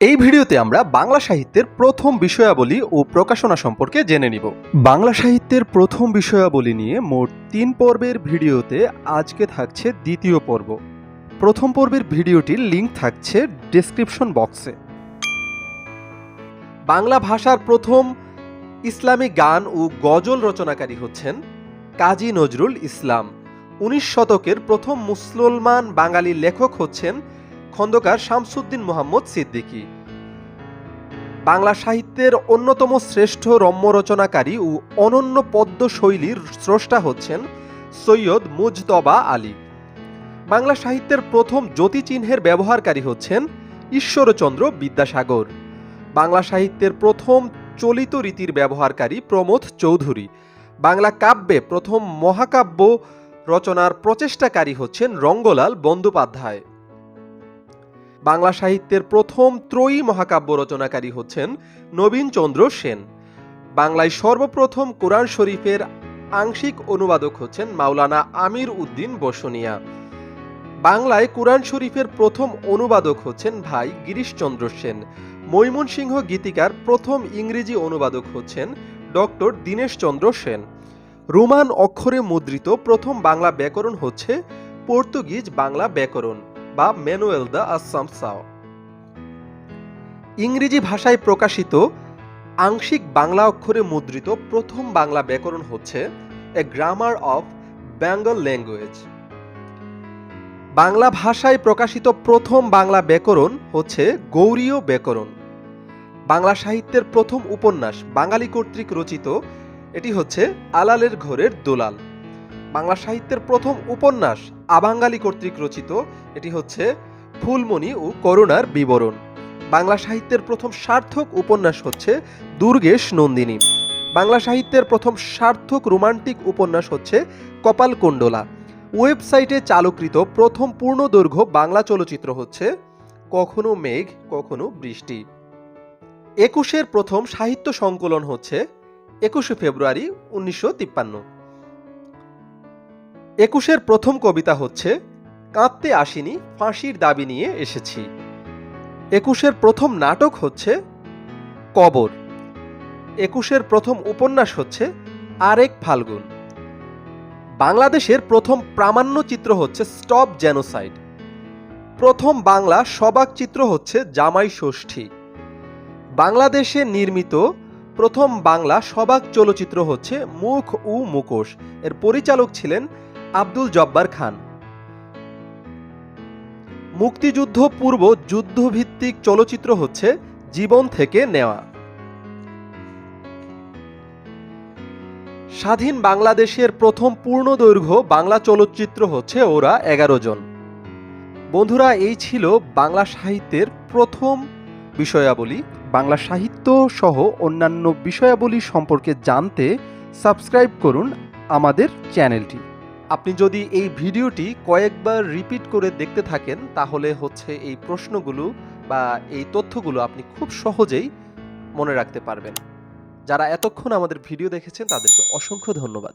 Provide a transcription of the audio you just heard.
এই ভিডিওতে আমরা বাংলা সাহিত্যের প্রথম বিষয়াবলী ও প্রকাশনা সম্পর্কে জেনে নিব। বাংলা সাহিত্যের প্রথম বিষয়াবলী নিয়ে মোট 3 পর্বের ভিডিওতে আজকে থাকছে দ্বিতীয় পর্ব। প্রথম পর্বের ভিডিওটির লিংক থাকছে ডেসক্রিপশন বক্সে। বাংলা ভাষার প্রথম ইসলামী গান ও গজল রচনাকারী হচ্ছেন কাজী নজরুল ইসলাম। 19 শতকের প্রথম মুসলমান বাঙালি লেখক হচ্ছেন খন্দকার শামসুদ্দিন মোহাম্মদ সিদ্দিকী। বাংলা সাহিত্যের অন্যতম শ্রেষ্ঠ রম্য রচনাকারী ও অনন্য পদ্য শৈলীর স্রষ্টা হচ্ছেন সৈয়দ মুজতবা আলী। বাংলা সাহিত্যের প্রথম জ্যোতিচিহ্নের ব্যবহারকারী হচ্ছেন ঈশ্বরচন্দ্র বিদ্যাসাগর। বাংলা সাহিত্যের প্রথম চলিত রীতির ব্যবহারকারী প্রমথ চৌধুরী। বাংলা কাব্যে প্রথম মহাকাব্য রচনার প্রচেষ্টাকারী হচ্ছেন রঙ্গলাল বন্দ্যোপাধ্যায়। বাংলা সাহিত্যের প্রথম ত্রয়ী মহাকাব্য রচনাকারী হচ্ছেন নবীনচন্দ্র সেন। বাংলায় সর্বপ্রথম কোরআন শরীফের আংশিক অনুবাদক হচ্ছেন মাওলানা আমির উদ্দিন বসুনিয়া। বাংলায় কোরআন শরীফের প্রথম অনুবাদক হচ্ছেন ভাই গিরিশচন্দ্র সেন। ময়মনসিংহ গীতিকার প্রথম ইংরেজি অনুবাদক হচ্ছেন ডক্টর দীনেশচন্দ্র সেন। রোমান অক্ষরে মুদ্রিত প্রথম বাংলা ব্যাকরণ হচ্ছে পর্তুগিজ বাংলা ব্যাকরণ বা ম্যানুয়েল দ্য আসামসাও। ইংরেজি ভাষায় প্রকাশিত আংশিক বাংলা অক্ষরে মুদ্রিত প্রথম বাংলা ব্যাকরণ হচ্ছে a grammar of Bengal language. Bangla ভাষায় প্রকাশিত প্রথম বাংলা ব্যাকরণ হচ্ছে গৌড়ীয় ব্যাকরণ। বাংলা সাহিত্যের প্রথম উপন্যাস বাঙালি কর্তৃক রচিত, এটি হচ্ছে আলালের ঘরের দোলাল। বাংলা সাহিত্যের প্রথম উপন্যাস আবাঙ্গালি কর্তৃক রচিত, এটি হচ্ছে ফুলমণি ও করুণার বিবরণ। বাংলা সাহিত্যের প্রথম সার্থক উপন্যাস হচ্ছে দুর্গেশ নন্দিনী। বাংলা সাহিত্যের প্রথম সার্থক রোমান্টিক উপন্যাস হচ্ছে কপালকুণ্ডলা। ওয়েবসাইটে চালুকৃত প্রথম পূর্ণদৈর্ঘ্য বাংলা চলচ্চিত্র হচ্ছে কখনো মেঘ কখনো বৃষ্টি। 21-এর প্রথম সাহিত্য সংকলন হচ্ছে 21শে ফেব্রুয়ারি 1953। 21-এর প্রথম কবিতা হচ্ছে কাঁদতে আসিনি ফাঁসির দাবি নিয়ে এসেছি। 21-এর প্রথম নাটক হচ্ছে কবর। 21-এর প্রথম উপন্যাস হচ্ছে আরেক ফাল্গুন। বাংলাদেশের প্রথম প্রামাণ্যচিত্র হচ্ছে স্টপ জেনোসাইড। প্রথম বাংলা সবাক চিত্র হচ্ছে জামাই ষষ্ঠী। বাংলাদেশে নির্মিত প্রথম বাংলা সবাক চলচ্চিত্র হচ্ছে মুখ ও মুখোশ। এর পরিচালক ছিলেন আব্দুল জব্বার খান। মুক্তিযুদ্ধ পূর্ব যুদ্ধভিত্তিক চলচ্চিত্র হচ্ছে জীবন থেকে নেওয়া। স্বাধীন বাংলাদেশের প্রথম পূর্ণদৈর্ঘ্য বাংলা চলচ্চিত্র হচ্ছে ওরা 11 জন। বন্ধুরা, এই ছিল বাংলা সাহিত্যের প্রথম বিষয়াবলী। বাংলা সাহিত্য সহ অন্যান্য বিষয়াবলী সম্পর্কে জানতে সাবস্ক্রাইব করুন আমাদের চ্যানেলটি। আপনি যদি এই ভিডিওটি কয়েকবার রিপিট করে দেখতে থাকেন তাহলে হচ্ছে এই প্রশ্নগুলো বা এই তথ্যগুলো আপনি খুব সহজেই মনে রাখতে পারবেন। যারা এতক্ষণ আমাদের ভিডিও দেখেছেন তাদেরকে অসংখ্য ধন্যবাদ।